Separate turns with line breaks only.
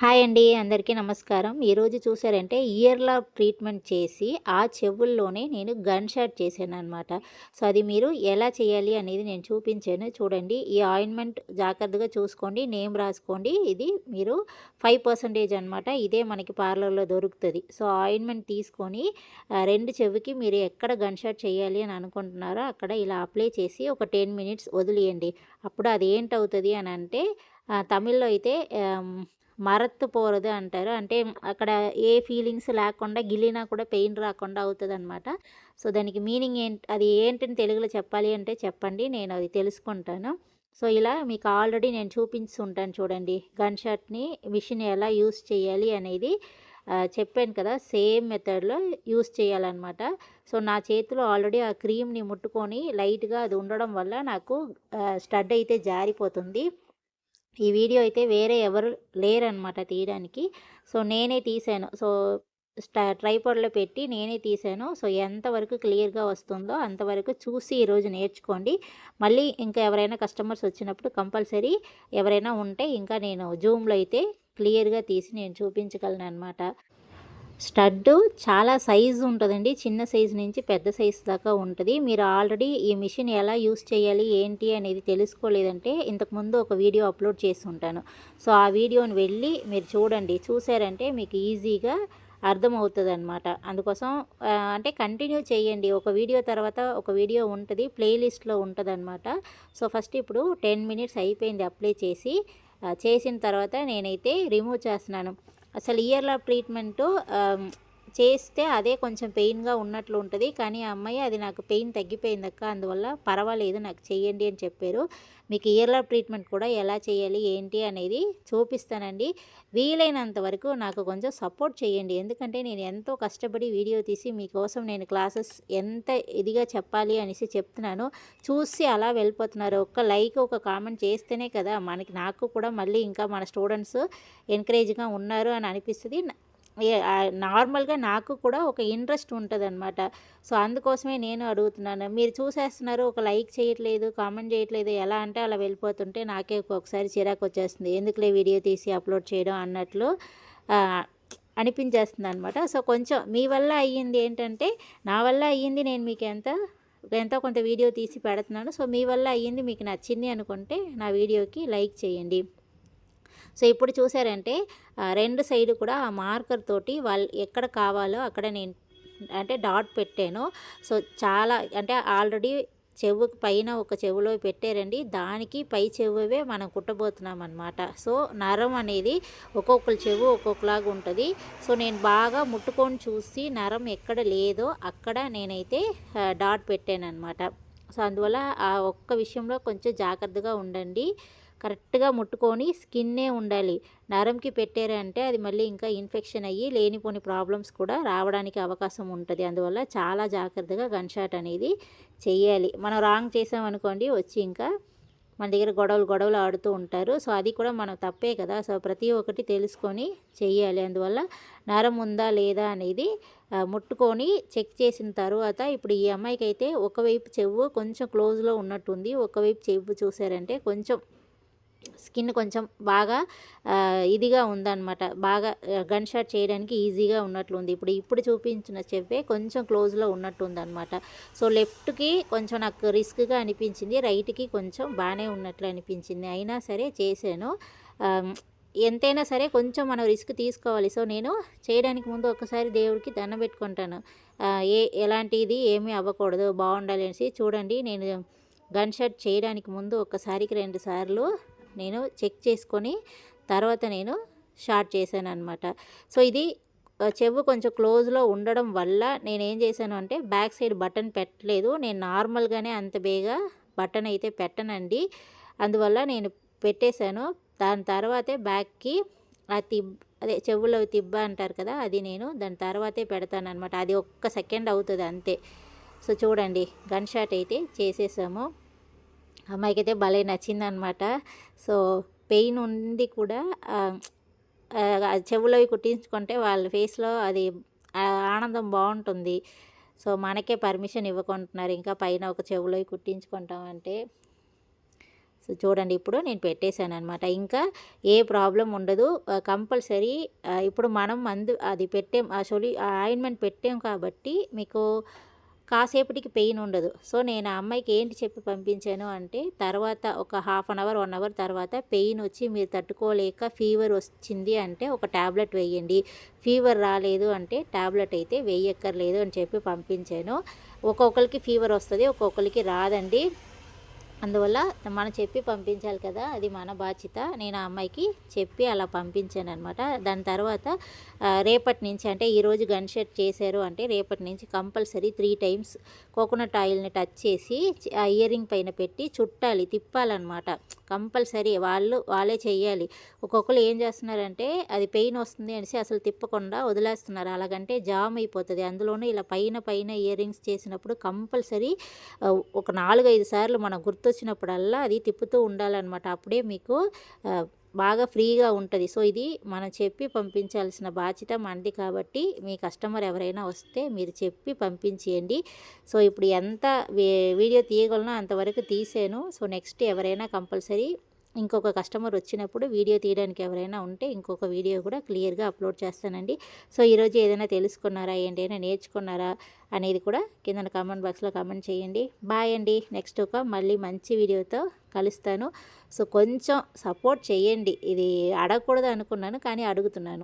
Hi అండి. అందరికీ నమస్కారం. ఈరోజు చూసారంటే ఇయర్‌లా ట్రీట్మెంట్ చేసి, ఆ చెవుల్లోనే నేను గన్ షాట్ చేశాననమాట. సో, అది మీరు ఎలా చేయాలి అనేది నేను చూపించాను. చూడండి. ఈ ఆయింట్‌మెంట్ జాగ్రత్తగా చూసుకోండి. నేమ్ రాసుకోండి. ఇది మీరు 5% అనమాట. ఇదే మనకి పార్లర్‌లో దొరుకుతది. సో, ఆయింట్‌మెంట్ తీసుకొని 2 చెవికి మీరు ఎక్కడ గన్ షాట్ చేయాలి అని అనుకుంటున్నారో అక్కడ ఇలా అప్లై చేసి ఒక 10 మినిట్స్ వదిలియండి. అప్పుడు అది ఏంటవుతది అనంటే తమిళ్‌లో అయితే మరత్తు పోరదు అంటారు. అంటే అక్కడ ఏ ఫీలింగ్స్ లేకుండా గిల్లినా కూడా పెయిన్ రాకుండా అవుతదనమాట. సో, దానికి మీనింగ్ అది ఏంటని తెలుగులో చెప్పాలి అంటే చెప్పండి. నేను అది తెలుసుకుంటాను. సో, ఇలా మీకు ఆల్రెడీ నేను చూపించుంటాను చూడండి. గన్ షాట్‌ని మిషన్ ఎలా యూజ్ చేయాలి అనేది చెప్పాను కదా! సేమ్ మెథడ్‌లో యూజ్ చేయాలనమాట. సో, నా చేతిలో ఆల్రెడీ ఆ క్రీమ్‌ని ముట్టుకొని లైట్‌గా అది ఉండడం వల్ల నాకు స్టడ్ అయితే జారిపోతుంది. ఈ వీడియో అయితే వేరే ఎవరు లేరనమాట తీయడానికి. సో, నేనే తీశాను. సో, ట్రైపాడ్‌లో పెట్టి నేనే తీశాను. సో, ఎంతవరకు క్లియర్‌గా వస్తుందో అంతవరకు చూసి ఈరోజు నేర్చుకోండి. మళ్ళీ ఇంకా ఎవరైనా కస్టమర్స్ వచ్చినప్పుడు కంపల్సరీ ఎవరైనా ఉంటే ఇంకా నేను జూమ్‌లో అయితే క్లియర్‌గా తీసి నేను చూపించగలననమాట. స్టడ్డు చాలా సైజు ఉంటదండి. చిన్న సైజు నుంచి పెద్ద సైజు దాకా ఉంటది. మీరు ఆల్రెడీ ఈ మిషన్ ఎలా యూజ్ చేయాలి, ఏంటి అనేది తెలుసుకోలేదంటే ఇంతకుముందు ఒక వీడియో అప్లోడ్ చేసుంటాను. సో, ఆ వీడియోని వెళ్ళి మీరు చూడండి. చూసారంటే మీకు ఈజీగా అర్థమవుతదనమాట. అందుకోసం అంటే కంటిన్యూ చేయండి. ఒక వీడియో తర్వాత ఒక వీడియో ఉంటది. ప్లేలిస్ట్‌లో ఉంటదనమాట. సో, ఫస్ట్ ఇప్పుడు 10 మినిట్స్ అయిపోయింది అప్లై చేసి. చేసిన తర్వాత నేనైతే రిమూవ్ చేస్తున్నాను. అసలు ఇయర్ లాబ్ ట్రీట్మెంటు చేస్తే అదే కొంచెం పెయిన్‌గా ఉన్నట్లు ఉంటది. కానీ ఆ అమ్మాయి అది నాకు పెయిన్ తగ్గిపోయిందక్క. అందువల్ల పర్వాలేదు నాకు చెయ్యండి అని చెప్పారు. మీకు ఇయర్ లాబ్ ట్రీట్మెంట్ కూడా ఎలా చేయాలి, ఏంటి అనేది చూపిస్తానండి. వీలైనంత వరకు నాకు కొంచెం సపోర్ట్ చేయండి. ఎందుకంటే నేను ఎంతో కష్టపడి వీడియో తీసి మీకోసం నేను క్లాసెస్ ఎంత ఇదిగా చెప్పాలి అనేసి చెప్తున్నాను. చూసి అలా వెళ్ళిపోతున్నారు. ఒక్క లైక్, ఒక కామెంట్ చేస్తేనే కదా నాకు కూడా మళ్ళీ ఇంకా మన స్టూడెంట్స్ ఎంకరేజ్‌గా ఉన్నారు అని అనిపిస్తది. నార్మల్‌గా నాకు కూడా ఒక ఇంట్రెస్ట్ ఉంటదనమాట. సో, అందుకోసమే నేను అడుగుతున్నాను. మీరు చూసేస్తున్నారు, ఒక లైక్ చేయట్లేదు, కామెంట్ చేయట్లేదు. ఎలా అంటే అలా వెళ్ళిపోతుంటే నాకే ఒక్కొక్కసారి చిరాకొచ్చేస్తుంది. ఎందుకులే వీడియో తీసి అప్లోడ్ చేయడం అన్నట్లు ఆహ్, అనిపించేస్తుందనమాట. సో, కొంచెం మీ వల్ల అయ్యింది ఏంటంటే, నా వల్ల అయ్యింది నేను మీకు ఎంతో కొంత వీడియో తీసి పెడుతున్నాను. సో, మీ వల్ల అయ్యింది మీకు నచ్చింది అనుకుంటే నా వీడియోకి లైక్ చేయండి. సో, ఇప్పుడు చూసారంటే 2 సైడు కూడా ఆ మార్కర్ తోటి వాళ్ళు ఎక్కడ కావాలో అక్కడ నేను అంటే డాట్ పెట్టాను. సో, చాలా అంటే ఆల్రెడీ చెవుకి పైన ఒక చెవులో పెట్టారండి. దానికి పై చెవువే మనం కుట్టబోతున్నామనమాట. సో, నరం అనేది ఒక్కొక్కళ్ళ చెవు ఒక్కొక్కలాగా ఉంటది. సో, నేను బాగా ముట్టుకొని చూసి నరం ఎక్కడ లేదో అక్కడ నేనైతే డాట్ పెట్టాననమాట. సో, అందువల్ల ఆ ఒక్క విషయంలో కొంచెం జాగ్రత్తగా ఉండండి. కరెక్ట్‌గా ముట్టుకొని స్కిన్నే ఉండాలి. నరంకి పెట్టారంటే అది మళ్ళీ ఇంకా ఇన్ఫెక్షన్ అయ్యి లేనిపోని ప్రాబ్లమ్స్ కూడా రావడానికి అవకాశం ఉంటది. అందువల్ల చాలా జాగ్రత్తగా గన్ షాట్ అనేది చెయ్యాలి. మనం రాంగ్ చేసామనుకోండి వచ్చి ఇంకా మన దగ్గర గొడవలు ఆడుతూ ఉంటారు. సో, అది కూడా మనం తప్పే కదా! సో, ప్రతి ఒక్కటి తెలుసుకొని చెయ్యాలి. అందువల్ల నరం ఉందా లేదా అనేది ముట్టుకొని చెక్ చేసిన తరువాత ఇప్పుడు ఈ అమ్మాయికైతే ఒకవైపు చెవు కొంచెం క్లోజ్‌లో ఉన్నట్టుంది. ఒకవైపు చెవు చూసారంటే కొంచెం స్కిన్ కొంచెం బాగా ఇదిగా ఉందనమాట. బాగా గన్ షాట్ చేయడానికి ఈజీగా ఉన్నట్లుంది. ఇప్పుడు చూపించిన చెవ్వే కొంచెం క్లోజ్‌లో ఉన్నట్టుందనమాట. సో, లెఫ్ట్‌కి కొంచెం నాకు రిస్క్‌గా అనిపించింది. రైట్‌కి కొంచెం బానే ఉన్నట్లు అనిపించింది. అయినా సరే చేశాను. ఆహ్, ఎంతైనా సరే కొంచెం మనం రిస్క్ తీసుకోవాలి. సో, నేను చేయడానికి ముందు ఒక్కసారి దేవుడికి దండం పెట్టుకుంటాను. ఎలాంటిది ఏమీ అవ్వకూడదు, బావుండాలి అనేసి. చూడండి నేను గన్ షాట్ చేయడానికి ముందు ఒక్కసారికి 2 సార్లు నేను చెక్ చేసుకొని తర్వాత నేను స్టార్ట్ చేశాననమాట. సో, ఇది చెవు కొంచెం క్లోజ్‌లో ఉండడం వల్ల నేనేం చేశాను అంటే బ్యాక్ సైడ్ బటన్ పెట్టలేదు. నేను నార్మల్‌గానే అంత బేగా బటన్ అయితే పెట్టనండి. అందువల్ల నేను పెట్టేశాను. దాని తర్వాతే బ్యాక్‌కి ఆ అదే చెవులో తిబ్బ అంటారు కదా! అది నేను దాని తర్వాతే పెడతాననమాట. అది ఒక్క సెకండ్ అవుతది అంతే. సో, చూడండి గన్ షాట్ అయితే చేసేసాము. అమ్మాయికైతే భలే నచ్చిందనమాట. సో, పెయిన్ ఉండి కూడా చెవులోవి కుట్టించుకుంటే వాళ్ళ ఫేస్‌లో అది ఆనందం బావుంటుంది. సో, మనకే పర్మిషన్ ఇవ్వకుంటున్నారు ఇంకా పైన ఒక చెవులోవి కుట్టించుకుంటామంటే. సో, సో చూడండి ఇప్పుడు నేను పెట్టేశాననమాట. ఇంకా ఏ ప్రాబ్లమ్ ఉండదు. కంపల్సరీ ఇప్పుడు మనం మందు అది పెట్టాం, ఆ ఆయింట్మెంట్ పెట్టాం కాబట్టి మీకు కాసేపటికి పెయిన్ ఉండదు. సో నేను ఆ అమ్మాయికి ఏంటి చెప్పి పంపించాను అంటే, తర్వాత ఒక హాఫ్ అన్ అవర్, 1 అవర్ తర్వాత పెయిన్ వచ్చి మీరు తట్టుకోలేక ఫీవర్ వచ్చింది అంటే ఒక టాబ్లెట్ వేయండి. ఫీవర్ రాలేదు అంటే టాబ్లెట్ అయితే వేయక్కర్లేదు అని చెప్పి పంపించాను. ఒక్కొక్కరికి ఫీవర్ వస్తది, ఒక్కొక్కరికి రాదండి. అందువల్ల మనం చెప్పి పంపించాలి కదా, అది మన బాధ్యత. నేను ఆ అమ్మాయికి చెప్పి అలా పంపించాననమాట. దాని తర్వాత రేపటి నుంచి అంటే ఈరోజు గన్ షట్ చేశారు అంటే రేపటి నుంచి కంపల్సరీ 3 టైమ్స్ కోకోనట్ ఆయిల్ని టచ్ చేసి ఆ ఇయర్ రింగ్ పైన పెట్టి చుట్టాలి, తిప్పాలన్నమాట. కంపల్సరీ వాళ్ళే చెయ్యాలి. ఒక్కొక్కరు ఏం చేస్తున్నారంటే అది పెయిన్ వస్తుంది అనేసి అసలు తిప్పకుండా వదిలేస్తున్నారు. అలాగంటే జామ్ అయిపోతుంది. అందులోనూ ఇలా పైన పైన ఇయర్ రింగ్స్ చేసినప్పుడు కంపల్సరీ ఒక 4, 5 సార్లు మనం గుర్తొచ్చినప్పుడల్లా అది తిప్పుతూ ఉండాలన్నమాట. అప్పుడే మీకు బాగా ఫ్రీగా ఉంటుంది. సో ఇది మనం చెప్పి పంపించాల్సిన బాధ్యత మనది కాబట్టి మీ కస్టమర్ ఎవరైనా వస్తే మీరు చెప్పి పంపించేయండి. సో ఇప్పుడు ఎంత వీడియో తీయగలనో అంతవరకు తీసాను. సో నెక్స్ట్ ఎవరైనా కంపల్సరీ ఇంకొక కస్టమర్ వచ్చినప్పుడు వీడియో తీయడానికి ఎవరైనా ఉంటే ఇంకొక వీడియో కూడా క్లియర్గా అప్లోడ్ చేస్తానండి. సో ఈరోజు ఏదైనా తెలుసుకున్నారా, ఏంటైనా నేర్చుకున్నారా అనేది కూడా కింద కామెంట్ బాక్స్లో కామెంట్ చేయండి. బాయ్ అండి. నెక్స్ట్ మళ్ళీ మంచి వీడియోతో కలుస్తాను. సో కొంచెం సపోర్ట్ చేయండి. ఇది అడగకూడదు అనుకున్నాను కానీ అడుగుతున్నాను.